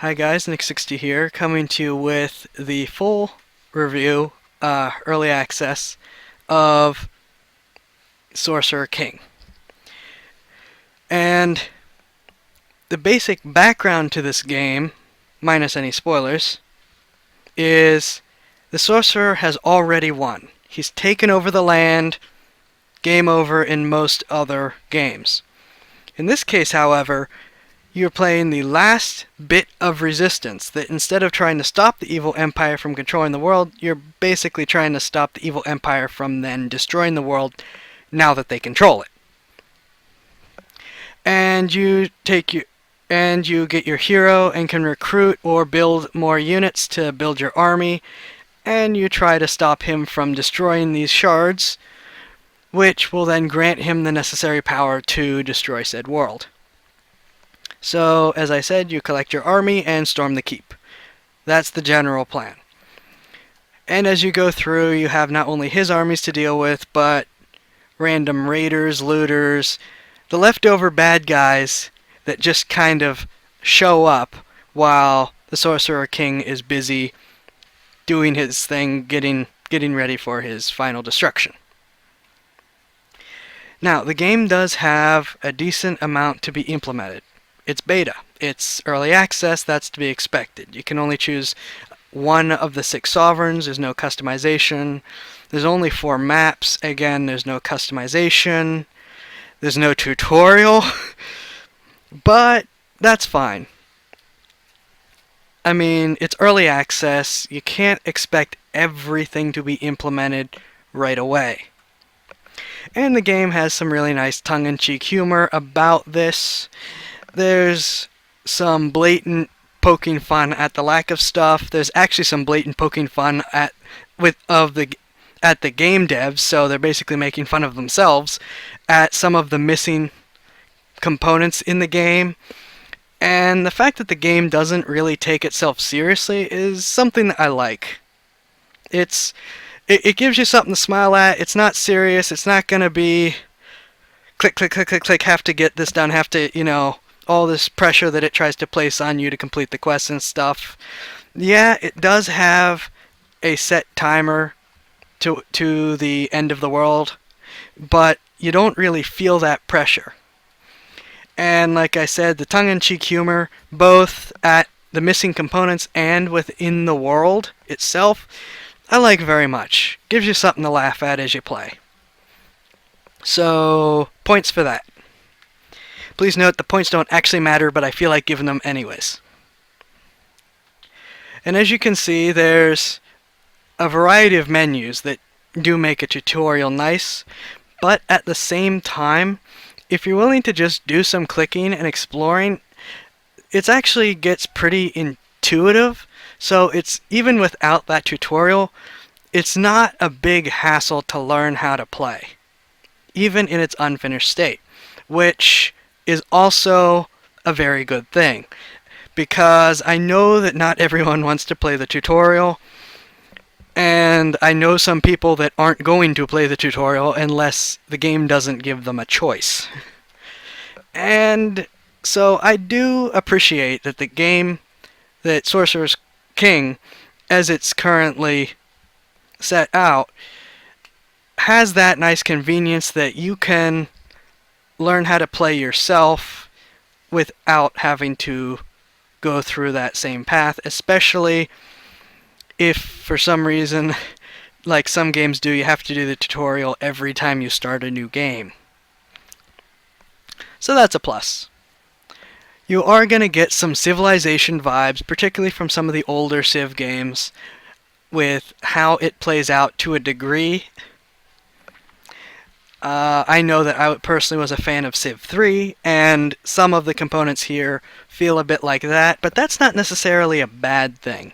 Hi guys, Nick60 here, coming to you with the full review, early access, of Sorcerer King. And the basic background to this game, minus any spoilers, is the Sorcerer has already won. He's taken over the land, game over in most other games. In this case, however, you're playing the last bit of resistance, that instead of trying to stop the evil empire from controlling the world, you're basically trying to stop the evil empire from then destroying the world now that they control it. And you get your hero and can recruit or build more units to build your army, and you try to stop him from destroying these shards, which will then grant him the necessary power to destroy said world. So, as I said, you collect your army and storm the keep. That's the general plan. And as you go through, you have not only his armies to deal with, but random raiders, looters, the leftover bad guys that just kind of show up while the Sorcerer King is busy doing his thing, getting ready for his final destruction. Now, the game does have a decent amount to be implemented. It's beta. It's early access, that's to be expected. You can only choose one of the 6 sovereigns, there's no customization. There's only 4 maps, again, there's no customization. There's no tutorial, but that's fine. I mean, it's early access, you can't expect everything to be implemented right away. And the game has some really nice tongue-in-cheek humor about this. There's some blatant poking fun at the lack of stuff. There's actually some blatant poking fun at the game devs, so they're basically making fun of themselves at some of the missing components in the game. And the fact that the game doesn't really take itself seriously is something that I like. It gives you something to smile at. It's not serious. It's not going to be click, click, click, click, click, have to get this done, have to, all this pressure that it tries to place on you to complete the quests and stuff. Yeah, it does have a set timer to the end of the world, but you don't really feel that pressure. And like I said, the tongue-in-cheek humor, both at the missing components and within the world itself, I like very much. Gives you something to laugh at as you play. So, points for that. Please note the points don't actually matter, but I feel like giving them anyways. And as you can see, there's a variety of menus that do make a tutorial nice, but at the same time, if you're willing to just do some clicking and exploring, it actually gets pretty intuitive. So it's even without that tutorial, it's not a big hassle to learn how to play, even in its unfinished state, which is also a very good thing, because I know that not everyone wants to play the tutorial, and I know some people that aren't going to play the tutorial unless the game doesn't give them a choice. And so I do appreciate that the game, that Sorcerer King, as it's currently set out, has that nice convenience that you can learn how to play yourself without having to go through that same path, especially if for some reason, like some games do, you have to do the tutorial every time you start a new game. So that's a plus. You are going to get some Civilization vibes, particularly from some of the older Civ games, with how it plays out to a degree. I know that I personally was a fan of Civ 3, and some of the components here feel a bit like that, but that's not necessarily a bad thing.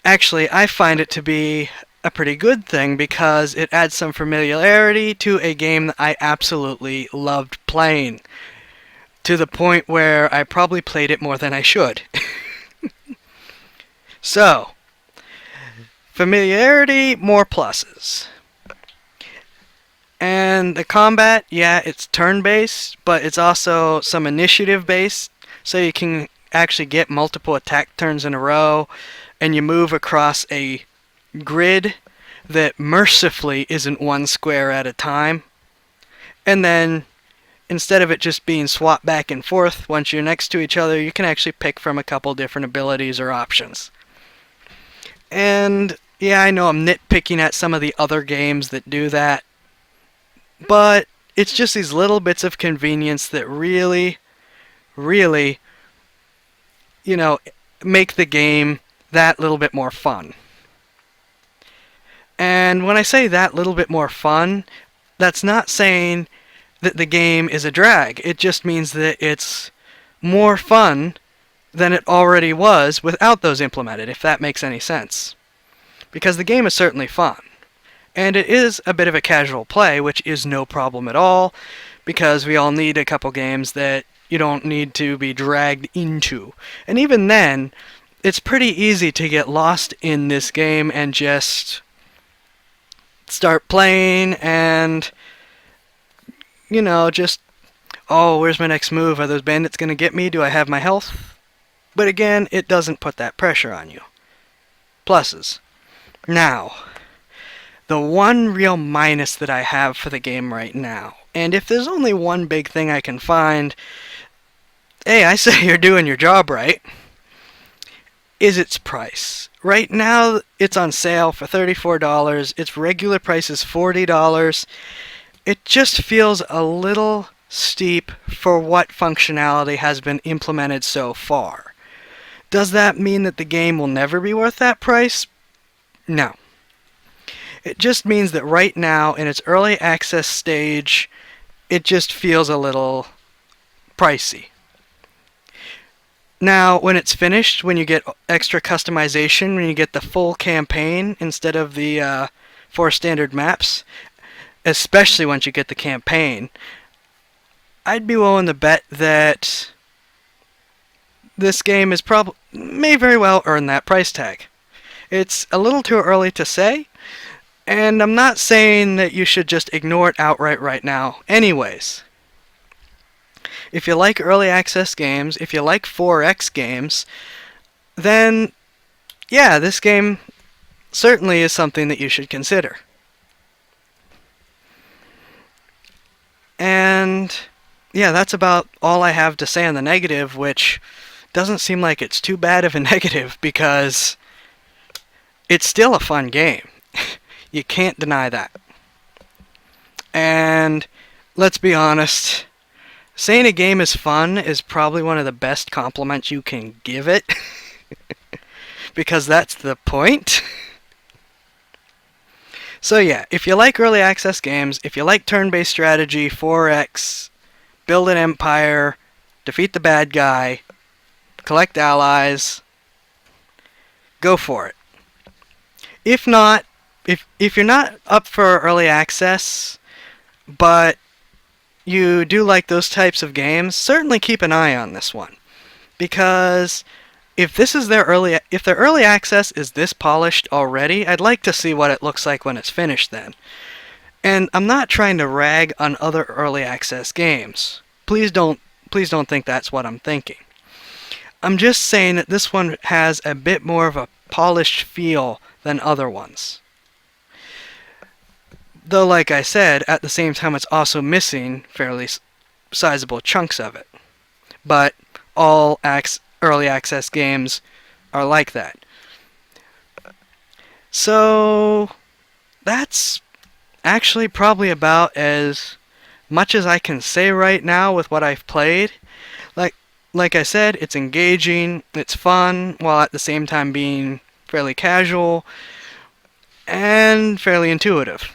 Actually, I find it to be a pretty good thing because it adds some familiarity to a game that I absolutely loved playing, to the point where I probably played it more than I should. So, familiarity, more pluses. And the combat, yeah, it's turn-based, but it's also some initiative-based, so you can actually get multiple attack turns in a row, and you move across a grid that mercifully isn't one square at a time. And then instead of it just being swapped back and forth once you're next to each other, you can actually pick from a couple different abilities or options. And yeah, I know I'm nitpicking at some of the other games that do that, but it's just these little bits of convenience that really, really, make the game that little bit more fun. And when I say that little bit more fun, that's not saying that the game is a drag. It just means that it's more fun than it already was without those implemented, if that makes any sense. Because the game is certainly fun. And it is a bit of a casual play, which is no problem at all, because we all need a couple games that you don't need to be dragged into. And even then, it's pretty easy to get lost in this game and just start playing and, just, oh, where's my next move? Are those bandits going to get me? Do I have my health? But again, it doesn't put that pressure on you. Pluses. Now, the one real minus that I have for the game right now, and if there's only one big thing I can find, hey, I say you're doing your job right, is its price. Right now, it's on sale for $34. Its regular price is $40. It just feels a little steep for what functionality has been implemented so far. Does that mean that the game will never be worth that price? No. It just means that right now, in its early access stage, it just feels a little pricey. Now, when it's finished, when you get extra customization, when you get the full campaign instead of the 4 standard maps, especially once you get the campaign, I'd be willing to bet that this game may very well earn that price tag. It's a little too early to say, and I'm not saying that you should just ignore it outright right now. Anyways, if you like early access games, if you like 4X games, then yeah, this game certainly is something that you should consider. And yeah, that's about all I have to say on the negative, which doesn't seem like it's too bad of a negative because it's still a fun game. You can't deny that. And let's be honest, saying a game is fun is probably one of the best compliments you can give it. Because that's the point. So yeah, if you like early access games, if you like turn-based strategy, 4X, build an empire, defeat the bad guy, collect allies, go for it. If not, if you're not up for early access, but you do like those types of games, certainly keep an eye on this one. Because if their early access is this polished already, I'd like to see what it looks like when it's finished then. And I'm not trying to rag on other early access games. Please don't think that's what I'm thinking. I'm just saying that this one has a bit more of a polished feel than other ones. Though, like I said, at the same time it's also missing fairly sizable chunks of it. But all early access games are like that. So that's actually probably about as much as I can say right now with what I've played. Like I said, it's engaging, it's fun, while at the same time being fairly casual and fairly intuitive.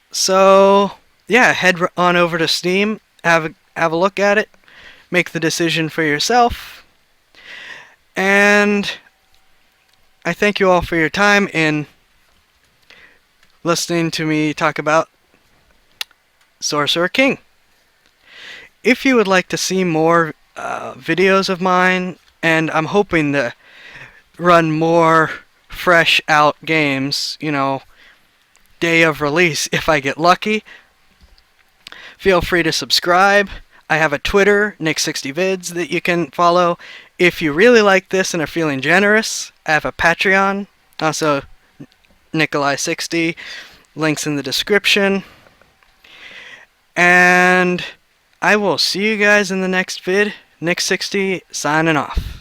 So yeah, head on over to Steam, have a look at it, make the decision for yourself, and I thank you all for your time in listening to me talk about Sorcerer King. If you would like to see more videos of mine, and I'm hoping to run more fresh out games, day of release if I get lucky, feel free to subscribe. I have a Twitter, Nick60vids, that you can follow. If you really like this and are feeling generous, I have a Patreon, also Nikolai60. Links in the description. And I will see you guys in the next vid. Nick60 signing off.